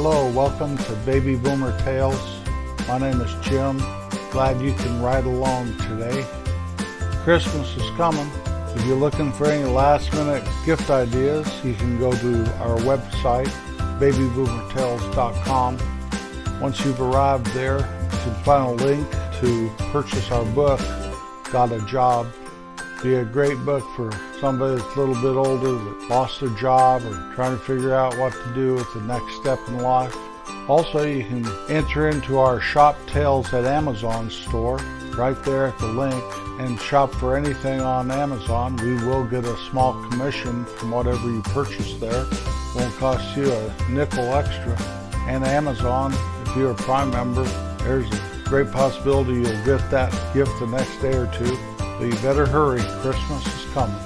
Hello, welcome to Baby Boomer Tales. My name is Jim. Glad you can ride along today. Christmas is coming. If you're looking for any last-minute gift ideas, you can go to our website, babyboomertales.com. Once you've arrived there, you can find a link to purchase our book, Got a Job. Be a great book for somebody that's a little bit older that lost their job or trying to figure out what to do with the next step in life. Also, you can enter into our Shop Tales at Amazon store right there at the link and shop for anything on Amazon. We will get a small commission from whatever you purchase there. It won't cost you a nickel extra. And Amazon, if you're a Prime member, there's a great possibility you'll get that gift the next day or two. So you better hurry, Christmas is coming.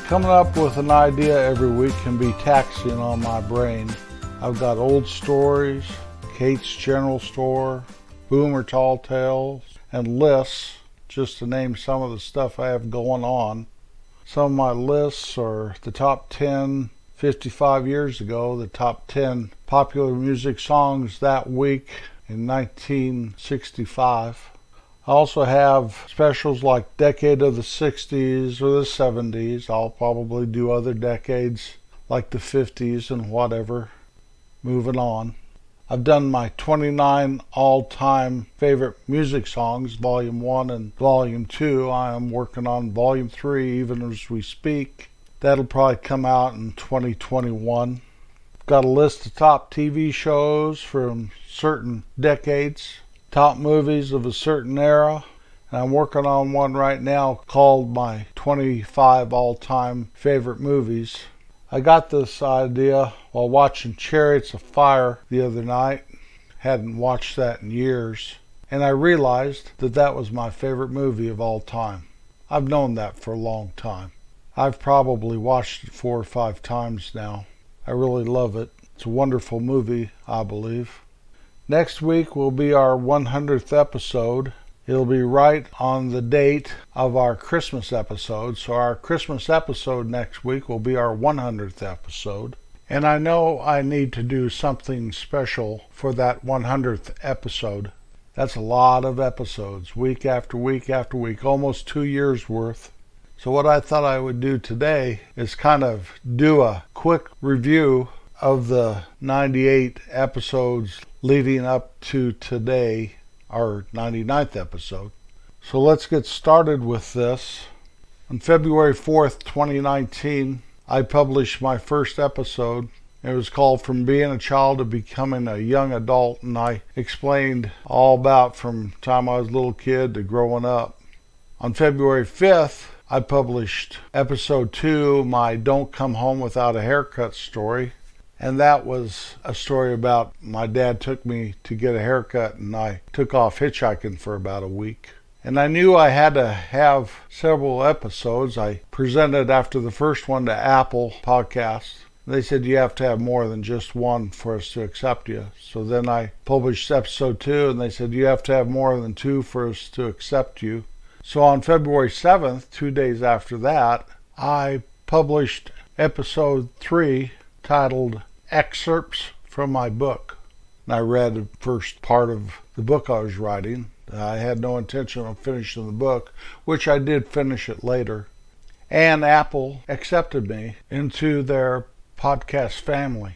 Coming up with an idea every week can be taxing on my brain. I've got old stories, Kate's General Store, Boomer Tall Tales, and lists, just to name some of the stuff I have going on. Some of my lists are the top 10 55 years ago, the top 10 popular music songs that week in 1965. I also have specials like Decade of the 60s or the 70s. I'll probably do other decades like the 50s and whatever. Moving on. I've done my 29 all-time favorite music songs, Volume 1 and Volume 2. I am working on Volume 3 even as we speak. That'll probably come out in 2021. Got a list of top TV shows from certain decades. Top movies of a certain era, and I'm working on one right now called my 25 all-time favorite movies. I got this idea while watching Chariots of Fire the other night. Hadn't watched that in years, and I realized that that was my favorite movie of all time. I've known that for a long time. I've probably watched it 4 or 5 times now. I really love it. It's a wonderful movie, I believe. Next week will be our 100th episode. It'll be right on the date of our Christmas episode. So our Christmas episode next week will be our 100th episode. And I know I need to do something special for that 100th episode. That's a lot of episodes, week after week after week, almost 2 years worth. So what I thought I would do today is kind of do a quick review of the 98 episodes leading up to today, our 99th episode. So let's get started with this. On February 4th, 2019, I published my first episode. It was called From Being a Child to Becoming a Young Adult, and I explained all about from the time I was a little kid to growing up. On February 5th, I published episode 2, my Don't Come Home Without a Haircut story. And that was a story about my dad took me to get a haircut, and I took off hitchhiking for about a week. And I knew I had to have several episodes. I presented after the first one to Apple Podcasts. They said you have to have more than just one for us to accept you. So then I published episode 2, and they said you have to have more than 2 for us to accept you. So on February 7th, 2 days after that, I published episode 3 titled Excerpts from My Book. And I read the first part of the book I was writing. I had no intention of finishing the book, which I did finish it later. And Apple accepted me into their podcast family.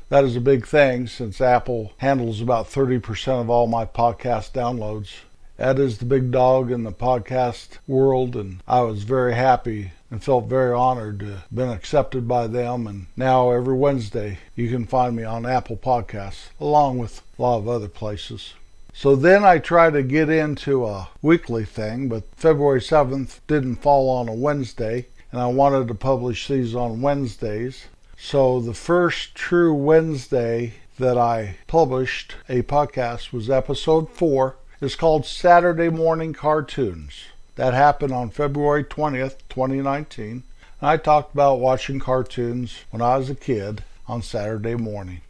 That is a big thing since Apple handles about 30% of all my podcast downloads. That is the big dog in the podcast world, and I was very happy and felt very honored to have been accepted by them. And now every Wednesday you can find me on Apple Podcasts, along with a lot of other places. So then I tried to get into a weekly thing, but February 7th didn't fall on a Wednesday, and I wanted to publish these on Wednesdays. So the first true Wednesday that I published a podcast was episode 4. It's called Saturday Morning Cartoons. That happened on February 20th, 2019. And I talked about watching cartoons when I was a kid on Saturday morning.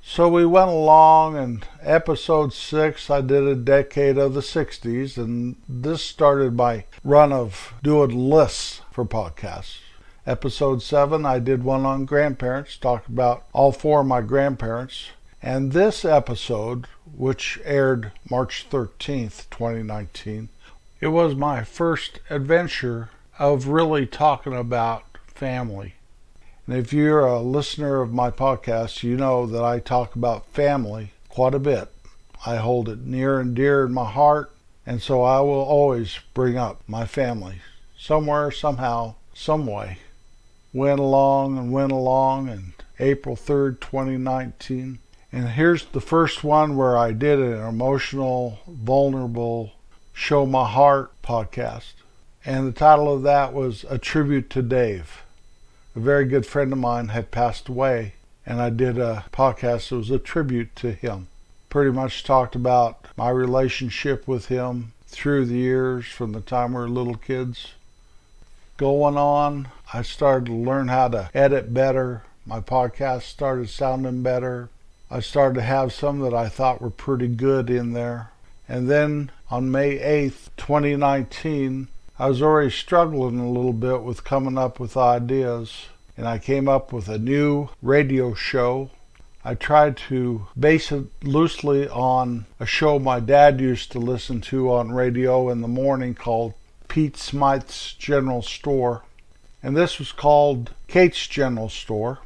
So we went along, and episode 6, I did a decade of the 60s, and this started my run of doing lists for podcasts. Episode 7, I did one on grandparents, talked about all 4 of my grandparents. And this episode, which aired March 13th, 2019, it was my first adventure of really talking about family. And if you're a listener of my podcast, you know that I talk about family quite a bit. I hold it near and dear in my heart, and so I will always bring up my family somewhere, somehow, some way. Went along, and April 3rd, 2019. And here's the first one where I did an emotional, vulnerable, show my heart podcast. And the title of that was A Tribute to Dave. A very good friend of mine had passed away, and I did a podcast that was a tribute to him. Pretty much talked about my relationship with him through the years from the time we were little kids. Going on, I started to learn how to edit better. My podcast started sounding better. I started to have some that I thought were pretty good in there. And then on May 8th, 2019, I was already struggling a little bit with coming up with ideas. And I came up with a new radio show. I tried to base it loosely on a show my dad used to listen to on radio in the morning called Pete Smythe's General Store. And this was called Kate's General Store.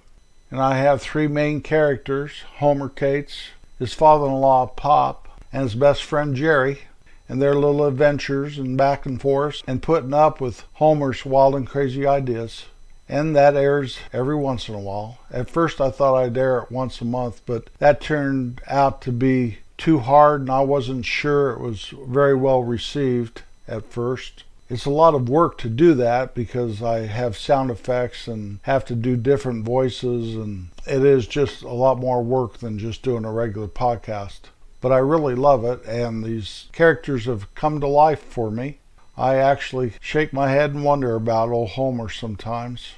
And I have three main characters: Homer Cates, his father-in-law Pop, and his best friend Jerry, and their little adventures and back and forth and putting up with Homer's wild and crazy ideas. And that airs every once in a while. At first I thought I'd air it once a month, but that turned out to be too hard, and I wasn't sure it was very well received at first. It's a lot of work to do that because I have sound effects and have to do different voices, and it is just a lot more work than just doing a regular podcast. But I really love it, and these characters have come to life for me. I actually shake my head and wonder about old Homer sometimes.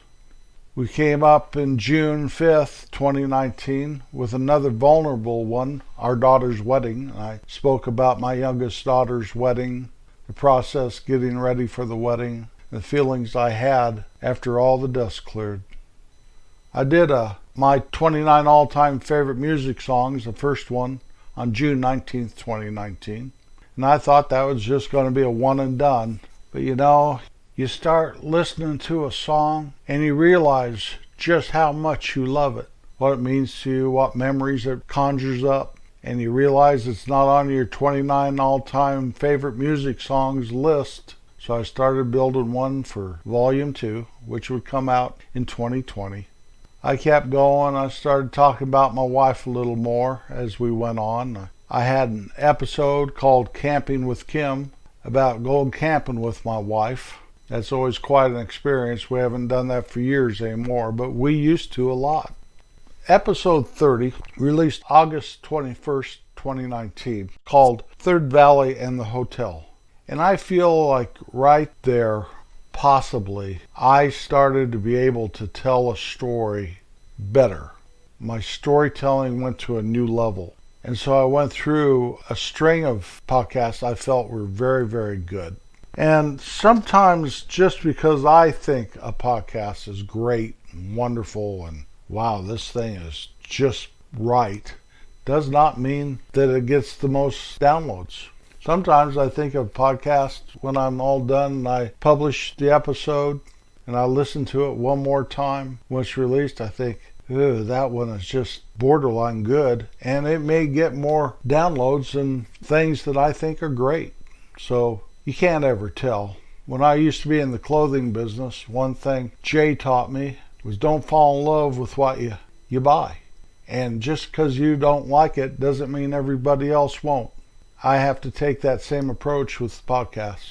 We came up in June 5th, 2019 with another vulnerable one, our daughter's wedding. I spoke about my youngest daughter's wedding, the process getting ready for the wedding, the feelings I had after all the dust cleared. I did my 29 all-time favorite music songs, the first one, on June 19th, 2019. And I thought that was just going to be a one and done. But you know, you start listening to a song and you realize just how much you love it, what it means to you, what memories it conjures up. And you realize it's not on your 29 all-time favorite music songs list. So I started building one for Volume 2, which would come out in 2020. I kept going. I started talking about my wife a little more as we went on. I had an episode called Camping with Kim about going camping with my wife. That's always quite an experience. We haven't done that for years anymore, but we used to a lot. Episode 30, released August 21st, 2019, called Third Valley and the Hotel. And I feel like right there, possibly, I started to be able to tell a story better. My storytelling went to a new level. And so I went through a string of podcasts I felt were very, very good. And sometimes just because I think a podcast is great and wonderful and wow, this thing is just right, does not mean that it gets the most downloads. Sometimes I think of podcasts when I'm all done and I publish the episode and I listen to it one more time when it's released, I think, ew, that one is just borderline good, and it may get more downloads than things that I think are great. So you can't ever tell. When I used to be in the clothing business, one thing Jay taught me was don't fall in love with what you buy. And just because you don't like it doesn't mean everybody else won't. I have to take that same approach with podcasts.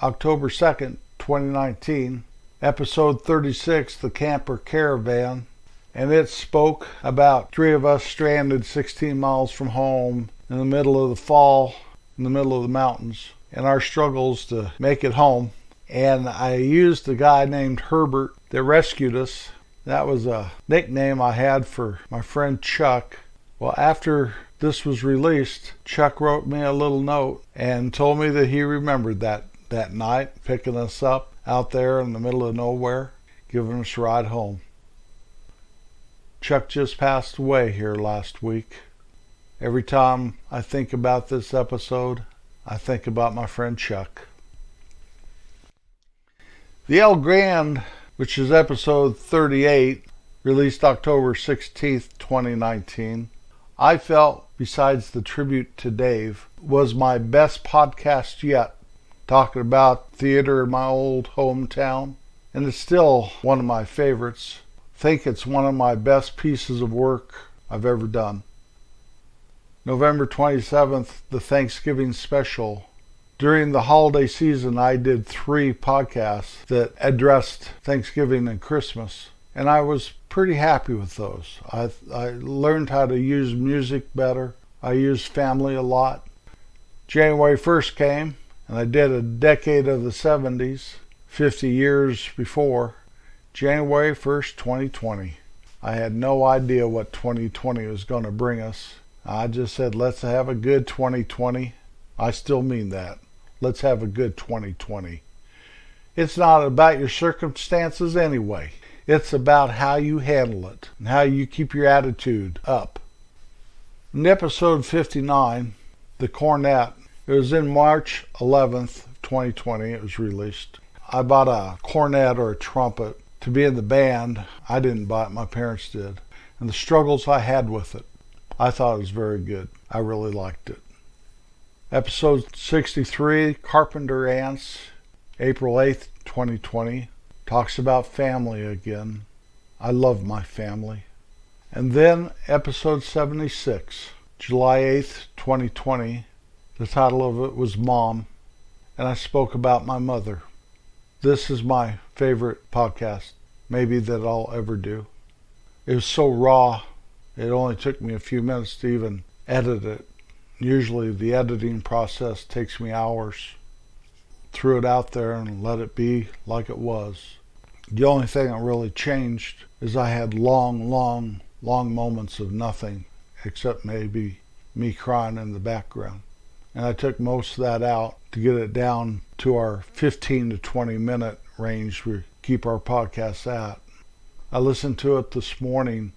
October 2nd, 2019, episode 36, The Camper Caravan. And it spoke about three of us stranded 16 miles from home in the middle of the fall, in the middle of the mountains, and our struggles to make it home. And I used a guy named Herbert that rescued us. That was a nickname I had for my friend Chuck. Well, after this was released, Chuck wrote me a little note and told me that he remembered that night, picking us up out there in the middle of nowhere, giving us a ride home. Chuck just passed away here last week. Every time I think about this episode, I think about my friend Chuck. The El Grand, which is episode 38, released October 16th, 2019, I felt, besides the tribute to Dave, was my best podcast yet, talking about theater in my old hometown, and it's still one of my favorites. I think it's one of my best pieces of work I've ever done. November 27th, the Thanksgiving special. During the holiday season, I did 3 podcasts that addressed Thanksgiving and Christmas, and I was pretty happy with those. I learned how to use music better. I used family a lot. January 1st came, and I did a decade of the 70s, 50 years before. January 1st, 2020. I had no idea what 2020 was going to bring us. I just said, let's have a good 2020. I still mean that. Let's have a good 2020. It's not about your circumstances anyway. It's about how you handle it and how you keep your attitude up. In episode 59, The Cornet, it was in March 11th, 2020, it was released. I bought a cornet or a trumpet to be in the band. I didn't buy it, my parents did. And the struggles I had with it, I thought it was very good. I really liked it. Episode 63, Carpenter Ants, April 8th, 2020, talks about family again. I love my family. And then episode 76, July 8th, 2020, the title of it was Mom, and I spoke about my mother. This is my favorite podcast, maybe that I'll ever do. It was so raw, it only took me a few minutes to even edit it. Usually the editing process takes me hours. Threw it out there and let it be like it was. The only thing that really changed is I had long moments of nothing, except maybe me crying in the background. And I took most of that out to get it down to our 15 to 20 minute range we keep our podcasts at. I listened to it this morning.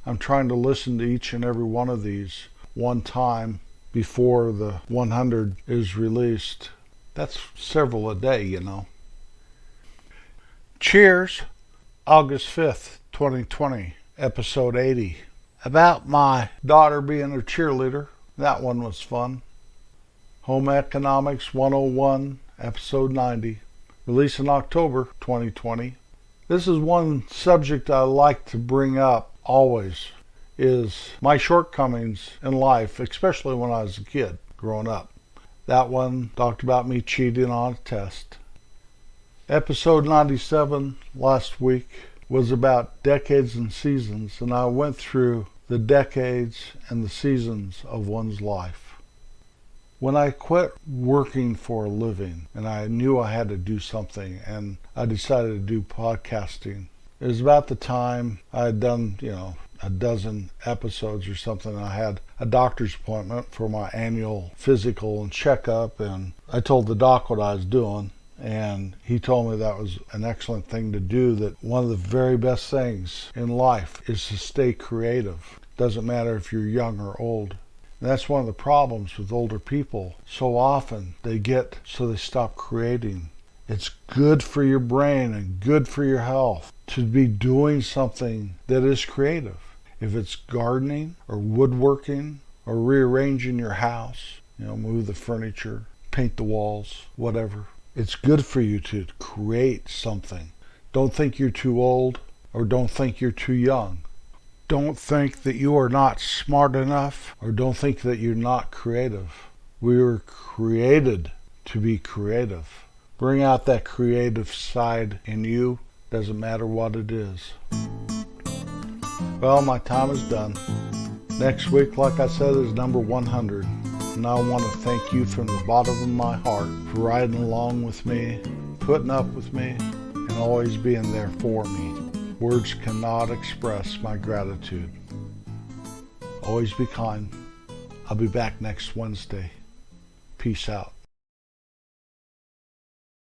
I'm trying to listen to each and every one of these one time before the 100 is released. That's several a day, you know. Cheers, August 5th, 2020, episode 80. About my daughter being a cheerleader. That one was fun. Home Economics 101, episode 90, released in October 2020. This is one subject I like to bring up always, is my shortcomings in life, especially when I was a kid, growing up. That one talked about me cheating on a test. Episode 97 last week was about decades and seasons, and I went through the decades and the seasons of one's life. When I quit working for a living and I knew I had to do something and I decided to do podcasting, it was about the time I had done, a dozen episodes or something. I had a doctor's appointment for my annual physical and checkup, and I told the doc what I was doing, and he told me that was an excellent thing to do, that one of the very best things in life is to stay creative. Doesn't matter if you're young or old. And that's one of the problems with older people. So often they get so they stop creating. It's good for your brain and good for your health to be doing something that is creative. If it's gardening or woodworking or rearranging your house, move the furniture, paint the walls, whatever. It's good for you to create something. Don't think you're too old or don't think you're too young. Don't think that you are not smart enough, or don't think that you're not creative. We were created to be creative. Bring out that creative side in you. Doesn't matter what it is. Well, my time is done. Next week, like I said, is number 100. And I want to thank you from the bottom of my heart for riding along with me, putting up with me, and always being there for me. Words cannot express my gratitude. Always be kind. I'll be back next Wednesday. Peace out.